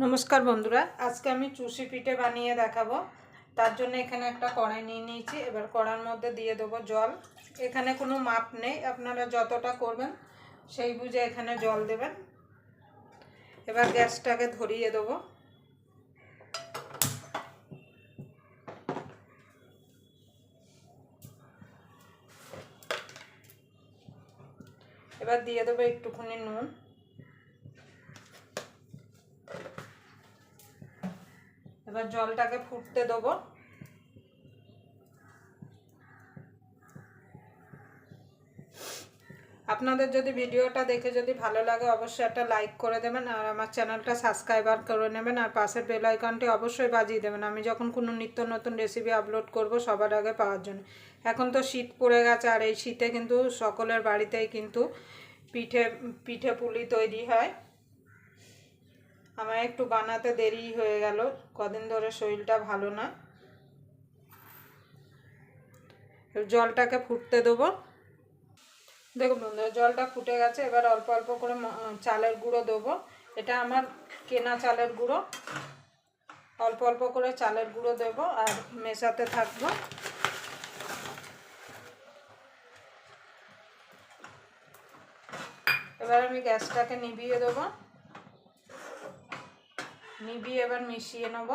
नमस्कार बंधुरा आज के आमी चुषी पिठे बानिए देखाबो। तार जोन्नो एखाने एकटा कड़ाई निये निয়েছি। एबार कड़ार मध्य दिए देबो जल। एखाने कोनो माप नेই, आपनारा যতটা করবেন সেই বুঝে এখানে জল দেবেন। এবার গ্যাসটাকে ধরিয়ে দেবো। এবার দিয়ে দেবো একটুখানি নুন। এবার জলটাকে ফুটতে দেবো। আপনাদের যদি ভিডিওটা দেখে যদি ভালো লাগে অবশ্যই একটা লাইক করে দেবেন আর আমার চ্যানেলটা সাবস্ক্রাইব করে নেবেন আর পাশের বেল আইকনটি অবশ্যই বাজিয়ে দেবেন আমি যখন কোনো নিত্য নতুন রেসিপি আপলোড করব সবার আগে পাওয়ার জন্য। এখন তো শীত পড়ে গেছে আর এই শীতে কিন্তু সকলের বাড়িতেই কিন্তু পিঠে পুলি তৈরি হয়। আমার একটু বানাতে দেরি হয়ে গেল, কদিন ধরে শরীরটা ভালো না। জলটাকে ফুটতে দেবো। দেখুন বন্ধুরা জলটা ফুটে গেছে। এবার অল্প অল্প করে চালের গুঁড়ো দেবো। এটা আমার কেনা চালের গুঁড়ো। অল্প অল্প করে চালের গুঁড়ো দেবো আর মেশাতে থাকবো। এবার আমি গ্যাসটাকে নিভিয়ে দেবো। নিভিয়ে এবার মিশিয়ে নেব।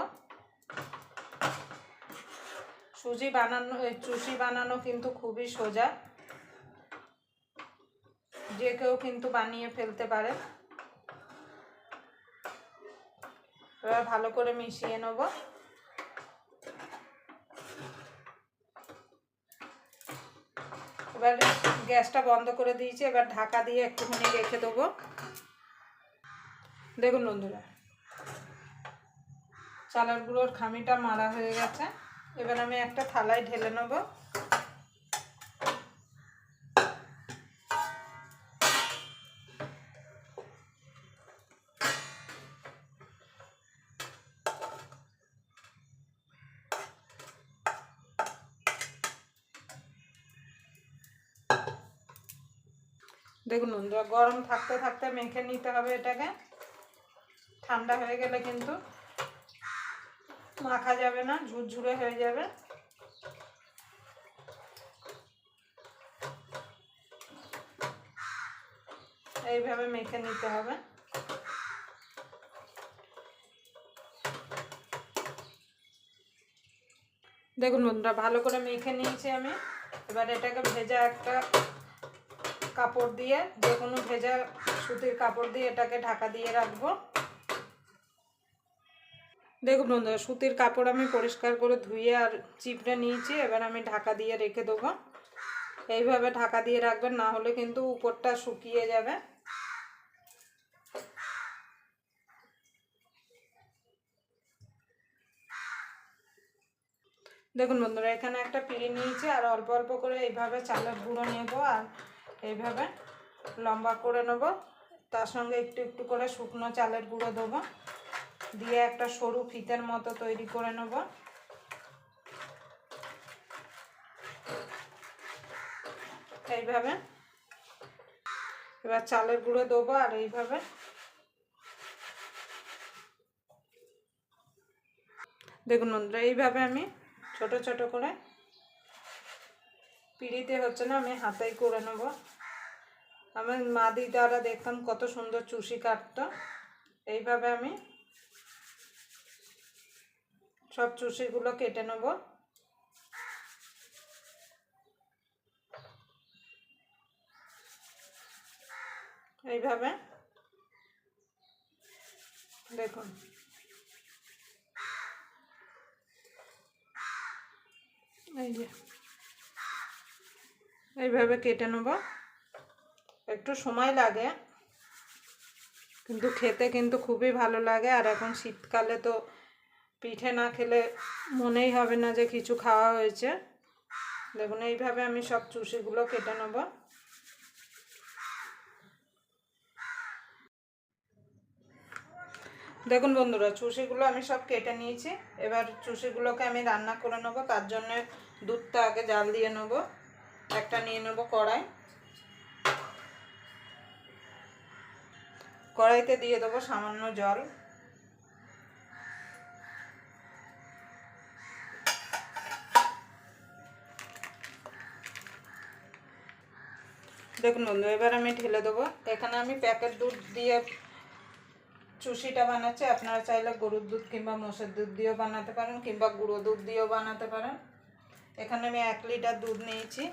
চুষি বানানো কিন্তু খুবই সোজা, যে কেউ কিন্তু বানিয়ে ফেলতে পারে। এবার ভালো করে মিশিয়ে নেব। এবার গ্যাসটা বন্ধ করে দিয়েছি। এবার ঢাকা দিয়ে একটুখানি রেখে দেবো। দেখুন বন্ধুরা চালের গুঁড়োর খামিটা মারা হয়ে গেছে। এবার আমি একটা থালায় ঢেলে নেব। দেখুন বন্ধুরা গরম থাকতে থাকতে মেখে নিতে হবে এটাকে। ঠান্ডা হয়ে গেলে কিন্তু মাখা যাবে না, ঝুরঝুরে হয়ে যাবে। এইভাবে মেখে নিতে হবে। দেখুন বন্ধুরা ভালো করে মেখে নিয়েছি আমি। এবার এটাকে ভেজা একটা কাপড় দিয়ে, যে কোনো ভেজা সুতির কাপড় দিয়ে এটাকে ঢাকা দিয়ে রাখবো। দেখুন বন্ধুরা সুতির কাপড় আমি পরিষ্কার করে ধুয়ে আর চিপড়ে নিয়েছি। এবার আমি ঢাকা দিয়ে রেখে দেবো। এইভাবে ঢাকা দিয়ে রাখবেন, না হলে কিন্তু উপরটা শুকিয়ে যাবে। দেখুন বন্ধুরা এখানে একটা পিঁড়ি নিয়েছি আর অল্প অল্প করে এইভাবে চালের গুঁড়ো নেব আর এইভাবে লম্বা করে নেব। তার সঙ্গে একটু একটু করে শুকনো চালের গুঁড়ো দেবো, দিয়ে একটা সরু ফিতের মতো তৈরি করে নেব। এইভাবে এবার চালের গুঁড়ো দেবো আর এইভাবে দেখুন বন্ধুরা এইভাবে আমি ছোট ছোট করে, পিঁড়িতে হচ্ছে না আমি হাতেই করে নেব। আমার মা দিদারা দেখতাম কত সুন্দর চুষি কাটতো। এইভাবে আমি সব চুষিগুলো কেটে নেব। এইভাবে দেখুন এই যে এইভাবে কেটে নেব। একটু সময় লাগে কিন্তু খেতে কিন্তু খুবই ভালো লাগে। আর এখন শীতকালে তো পিঠে না খেলে মনেই হবে না যে কিছু খাওয়া হয়েছে। দেখুন এইভাবে আমি সব চুষিগুলো কেটে নেব। দেখুন বন্ধুরা চুষিগুলো আমি সব কেটে নিয়েছি। এবার চুষিগুলোকে আমি রান্না করে নেব। তার জন্য দুধটা আগে জাল দিয়ে নেব। একটা নিয়ে নেব কড়াই। কড়াইতে দিয়ে দেবো সামান্য জল। দেখুন বন্ধু, এবার আমি ঢেলে দেবো। এখানে আমি প্যাকেট দুধ দিয়ে চুষিটা বানাচ্ছি। আপনারা চাইলে গরুর দুধ কিংবা মোষের দুধ দিয়েও বানাতে পারেন, কিংবা গুঁড়ো দুধ দিয়েও বানাতে পারেন। এখানে আমি 1 লিটার দুধ নিয়েছি।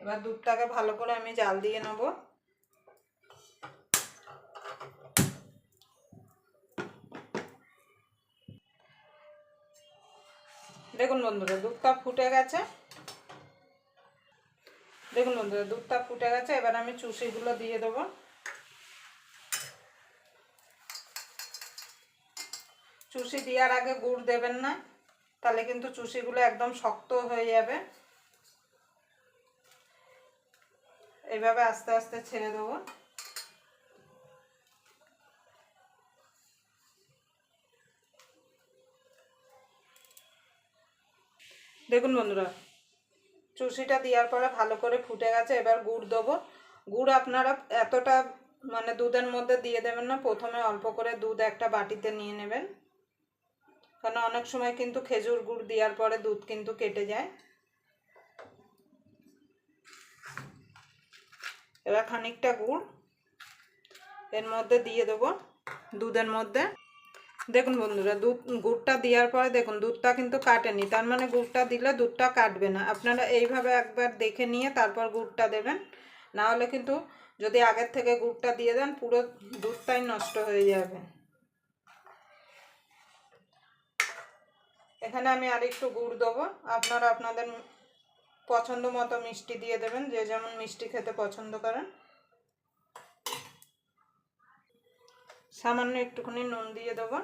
এবার দুধটাকে ভালো করে আমি জাল দিয়ে নেব। দেখুন বন্ধুরা, দুধটা ফুটে গেছে। দেখুন বন্ধুরা, দুধটা ফুটে গেছে। এবার আমি চুষিগুলো দিয়ে দেবো। চুষি দেওয়ার আগে গুড় দেবেন না, তাহলে কিন্তু চুষিগুলো একদম শক্ত হয়ে যাবে। এইভাবে আস্তে আস্তে ছেড়ে দেবো। দেখুন বন্ধুরা, চুষিটা দেওয়ার পরে ভালো করে ফুটে গেছে। এবার গুড় দেবো। গুড় আপনারা এতটা মানে দুধের মধ্যে দিয়ে দেবেন না, প্রথমে অল্প করে দুধ একটা বাটিতে নিয়ে নেবেন, কারণ অনেক সময় কিন্তু খেজুর গুড় দেওয়ার পরে দুধ কিন্তু কেটে যায়। এবার খানিকটা গুড় এর মধ্যে দিয়ে দেবো, দুধের মধ্যে। দেখুন বন্ধুরা, গুড়টা দেওয়ার পরে দেখুন দুধটা কিন্তু কাটেনি, তার মানে গুড়টা দিলে দুধটা কাটবে না। আপনারা এইভাবে একবার দেখে নিয়ে তারপর গুড়টা দেবেন, না হলে কিন্তু যদি আগের থেকে গুড়টা দিয়ে দেন পুরো দুধটাই নষ্ট হয়ে যাবে। এখানে আমি আর একটু গুড় দেবো। আপনারা আপনাদের পছন্দ মতো মিষ্টি দিয়ে দেবেন, যে যেমন মিষ্টি খেতে পছন্দ করেন। সামান্য একটুখানি নুন দিয়ে দেবো।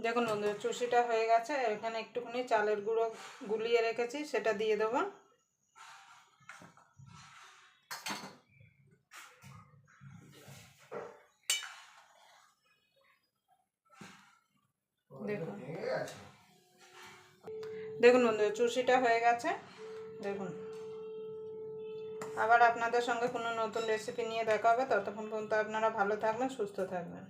দেখুন বন্ধুরা, চুষিটা হয়ে গেছে। এখানে একটুখানি চালের গুঁড়ো গুলিয়ে রেখেছি, সেটা দিয়ে দেবো। দেখুন দেখুন বন্ধুরা, চুষিটা হয়ে গেছে। দেখুন, আবার আপনাদের সঙ্গে কোনো নতুন রেসিপি নিয়ে দেখা হবে। ততক্ষণ পর্যন্ত আপনারা ভালো থাকবেন, সুস্থ থাকবেন।